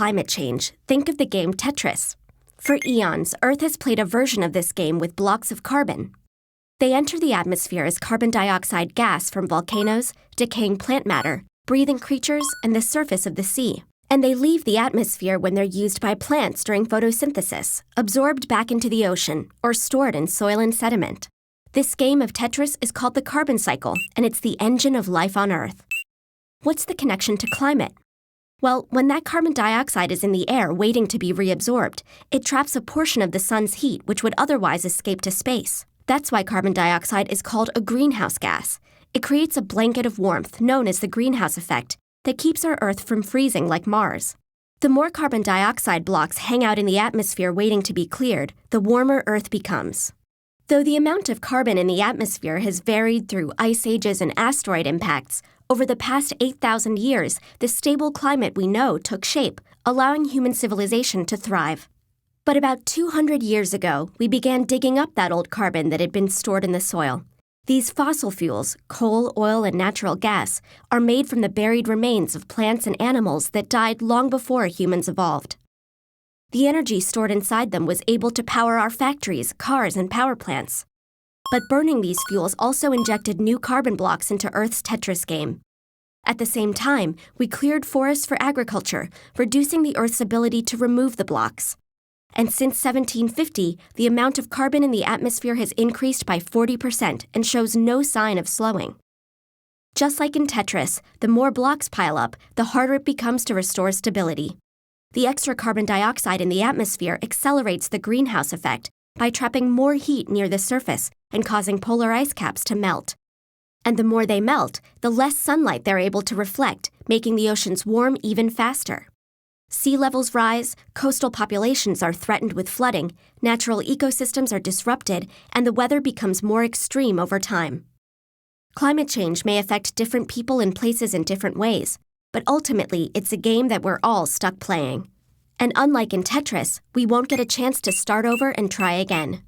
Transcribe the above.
climate change, think of the game Tetris. For eons, Earth has played a version of this game with blocks of carbon. They enter the atmosphere as carbon dioxide gas from volcanoes, decaying plant matter, breathing creatures, and the surface of the sea. And they leave the atmosphere when they're used by plants during photosynthesis, absorbed back into the ocean, or stored in soil and sediment. This game of Tetris is called the carbon cycle, and it's the engine of life on Earth. What's the connection to climate? Well, when that carbon dioxide is in the air waiting to be reabsorbed, it traps a portion of the sun's heat which would otherwise escape to space. That's why carbon dioxide is called a greenhouse gas. It creates a blanket of warmth known as the greenhouse effect that keeps our Earth from freezing like Mars. The more carbon dioxide blocks hang out in the atmosphere waiting to be cleared, the warmer Earth becomes. Though the amount of carbon in the atmosphere has varied through ice ages and asteroid impacts, over the past 8,000 years, the stable climate we know took shape, allowing human civilization to thrive. But about 200 years ago, we began digging up that old carbon that had been stored in the soil. These fossil fuels, coal, oil, and natural gas, are made from the buried remains of plants and animals that died long before humans evolved. The energy stored inside them was able to power our factories, cars, and power plants. But burning these fuels also injected new carbon blocks into Earth's Tetris game. At the same time, we cleared forests for agriculture, reducing the Earth's ability to remove the blocks. And since 1750, the amount of carbon in the atmosphere has increased by 40% and shows no sign of slowing. Just like in Tetris, the more blocks pile up, the harder it becomes to restore stability. The extra carbon dioxide in the atmosphere accelerates the greenhouse effect by trapping more heat near the surface and causing polar ice caps to melt. And the more they melt, the less sunlight they're able to reflect, making the oceans warm even faster. Sea levels rise, coastal populations are threatened with flooding, natural ecosystems are disrupted, and the weather becomes more extreme over time. Climate change may affect different people and places in different ways, but ultimately it's a game that we're all stuck playing. And unlike in Tetris, we won't get a chance to start over and try again.